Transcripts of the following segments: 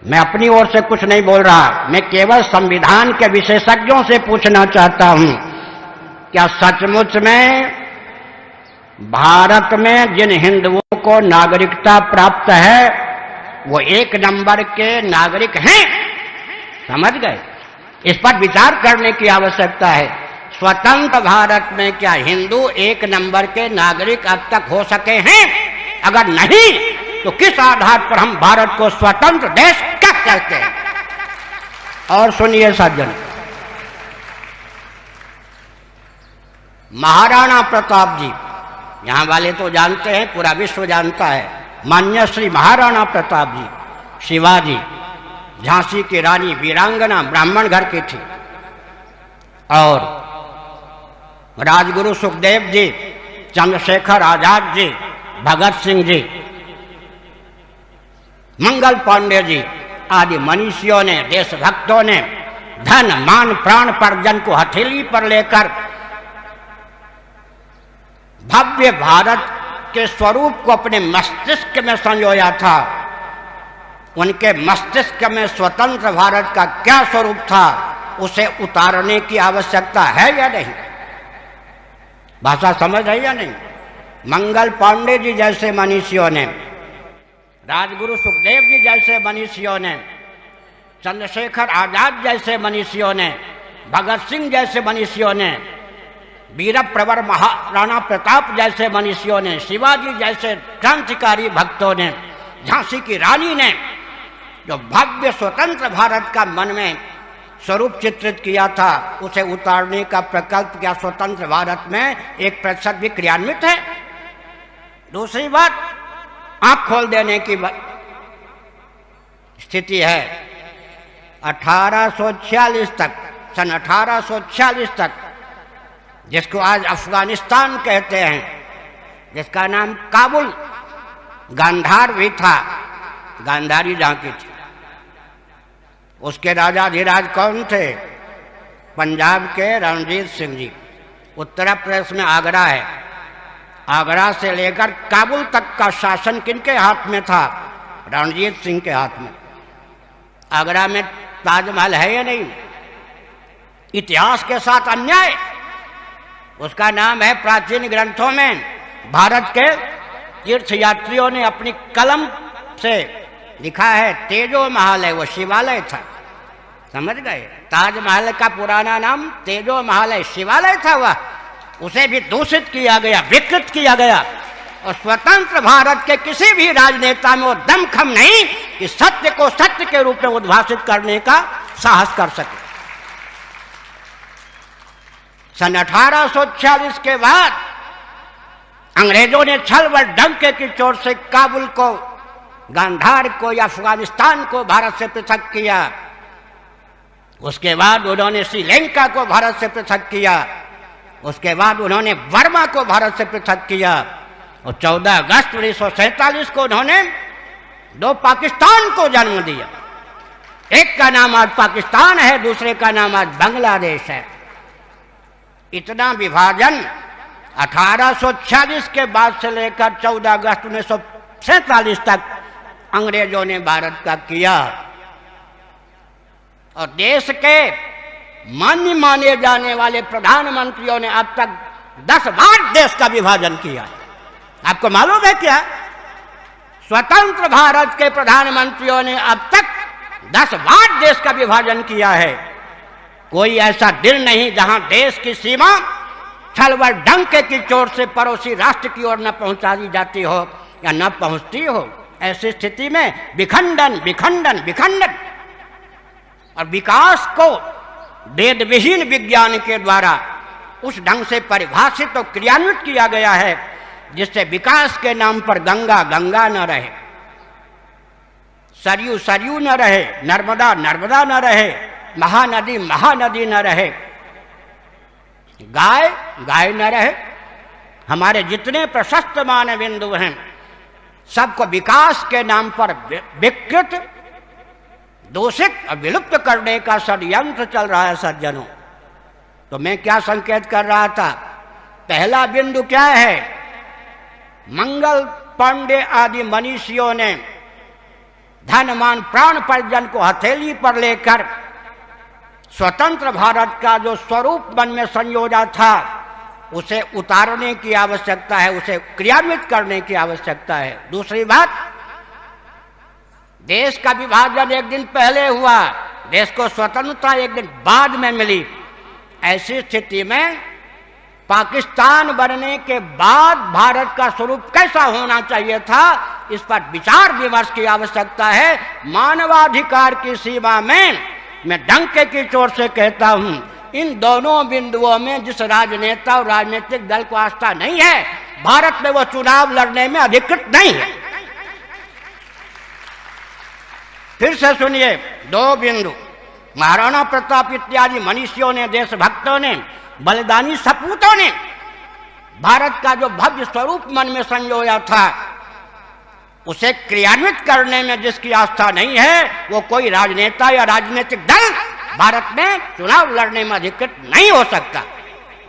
मैं अपनी ओर से कुछ नहीं बोल रहा, मैं केवल संविधान के विशेषज्ञों से पूछना चाहता हूं, क्या सचमुच में भारत में जिन हिंदुओं को नागरिकता प्राप्त है वो 1 नंबर के नागरिक हैं? समझ गए? इस पर विचार करने की आवश्यकता है। स्वतंत्र भारत में क्या हिंदू 1 नंबर के नागरिक अब तक हो सके हैं? अगर नहीं तो किस आधार पर हम भारत को स्वतंत्र देश क्या कहते हैं? और सुनिए सज्जन, महाराणा प्रताप जी, यहां वाले तो जानते हैं, पूरा विश्व जानता है, मान्य श्री महाराणा प्रताप जी, शिवाजी, झांसी की रानी, वीरांगना, ब्राह्मण घर की थी, और राजगुरु सुखदेव जी, चंद्रशेखर आजाद जी, भगत सिंह जी, मंगल पांडे जी आदि मनीषियों ने, देशभक्तों ने धन मान प्राण परिजन को हथेली पर लेकर भव्य भारत के स्वरूप को अपने मस्तिष्क में संजोया था। उनके मस्तिष्क में स्वतंत्र भारत का क्या स्वरूप था उसे उतारने की आवश्यकता है या नहीं? भाषा समझ है या नहीं? मंगल पांडे जी जैसे मनीषियों ने, राजगुरु सुखदेव जी जैसे मनीषियों ने, चंद्रशेखर आजाद जैसे मनीषियों ने, भगत सिंह जैसे मनीषियों ने, वीर प्रवर महाराणा प्रताप जैसे मनीषियों ने, शिवाजी जैसे क्रांतिकारी भक्तों ने, झांसी की रानी ने जो भव्य स्वतंत्र भारत का मन में स्वरूप चित्रित किया था, उसे उतारने का प्रकल्प क्या स्वतंत्र भारत में 1% भी क्रियान्वित है? दूसरी बात, आंख खोल देने की स्थिति है। 1846 तक, सन 1846 तक, जिसको आज अफगानिस्तान कहते हैं, जिसका नाम काबुल, गांधार भी था, गांधारी झांकी थी। उसके राजाधिराज कौन थे? पंजाब के रणजीत सिंह जी। उत्तर प्रदेश में आगरा है, आगरा से लेकर काबुल तक का शासन किनके हाथ में था? रणजीत सिंह के हाथ में। आगरा में ताजमहल है या नहीं? इतिहास के साथ अन्याय, उसका नाम है प्राचीन ग्रंथों में, भारत के तीर्थयात्रियों ने अपनी कलम से लिखा है, तेजो महल है, वो शिवालय था। समझ गए? ताजमहल का पुराना नाम तेजो महल है, शिवालय था वह। उसे भी दूषित किया गया, विकृत किया गया, और स्वतंत्र भारत के किसी भी राजनेता में वो दमखम नहीं कि सत्य को सत्य के रूप में उद्भाषित करने का साहस कर सके। सन 1846 के बाद अंग्रेजों ने छल व डंके की चोट से काबुल को, गांधार को या अफगानिस्तान को भारत से पृथक किया। उसके बाद उन्होंने श्रीलंका को भारत से पृथक किया। उसके बाद उन्होंने बर्मा को भारत से पृथक किया, और 14 अगस्त 1947 को उन्होंने 2 पाकिस्तान को जन्म दिया। एक का नाम आज पाकिस्तान है, दूसरे का नाम आज बांग्लादेश है। इतना विभाजन 1846 के बाद से लेकर 14 अगस्त 1947 तक अंग्रेजों ने भारत का किया, और देश के मान्य माने जाने वाले प्रधानमंत्रियों ने अब तक 10 बार देश का विभाजन किया। आपको मालूम है क्या? स्वतंत्र भारत के प्रधानमंत्रियों ने अब तक 10 बार देश का विभाजन किया है। कोई ऐसा दिन नहीं जहां देश की सीमा छल व डंके की चोट से पड़ोसी राष्ट्र की ओर न पहुंचा दी जाती हो या न पहुंचती हो। ऐसी स्थिति में विखंडन विखंडन विखंडन और विकास को वेद विहीन विज्ञान के द्वारा उस ढंग से परिभाषित और क्रियान्वित किया गया है जिससे विकास के नाम पर गंगा गंगा न रहे, सरयू सरयू न रहे, नर्मदा नर्मदा न रहे, महानदी महानदी न रहे, गाय गाय न रहे। हमारे जितने प्रशस्त मानव बिंदु हैं सबको विकास के नाम पर विकृत, दूषित और विलुप्त करने का षड्यंत्र चल रहा है सज्जनों। तो मैं क्या संकेत कर रहा था? पहला बिंदु क्या है? मंगल पांडे आदि मनीषियों ने धन मान प्राण परिजन को हथेली पर लेकर स्वतंत्र भारत का जो स्वरूप मन में संयोजा था उसे उतारने की आवश्यकता है, उसे क्रियान्वित करने की आवश्यकता है। दूसरी बात, देश का विभाजन एक दिन पहले हुआ, देश को स्वतंत्रता एक दिन बाद में मिली। ऐसी स्थिति में पाकिस्तान बनने के बाद भारत का स्वरूप कैसा होना चाहिए था, इस पर विचार विमर्श की आवश्यकता है। मानवाधिकार की सीमा में मैं डंके की चोट से कहता हूं, इन दोनों बिंदुओं में जिस राजनेता और राजनीतिक दल को आस्था नहीं है, भारत में वो चुनाव लड़ने में अधिकृत नहीं है। फिर से सुनिए दो बिंदु। महाराणा प्रताप इत्यादि मनीषियों ने, देशभक्तों ने, बलिदानी सपूतों ने भारत का जो भव्य स्वरूप मन में संजोया था, उसे क्रियान्वित करने में जिसकी आस्था नहीं है, वो कोई राजनेता या राजनीतिक दल भारत में चुनाव लड़ने में अधिकृत नहीं हो सकता।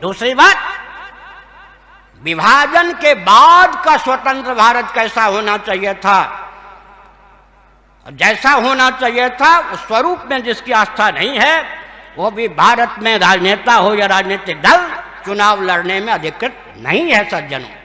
दूसरी बात, विभाजन के बाद का स्वतंत्र भारत कैसा होना चाहिए था, जैसा होना चाहिए था उस स्वरूप में जिसकी आस्था नहीं है, वो भी भारत में राजनेता हो या राजनीतिक दल चुनाव लड़ने में अधिकृत नहीं है। सज्जनों,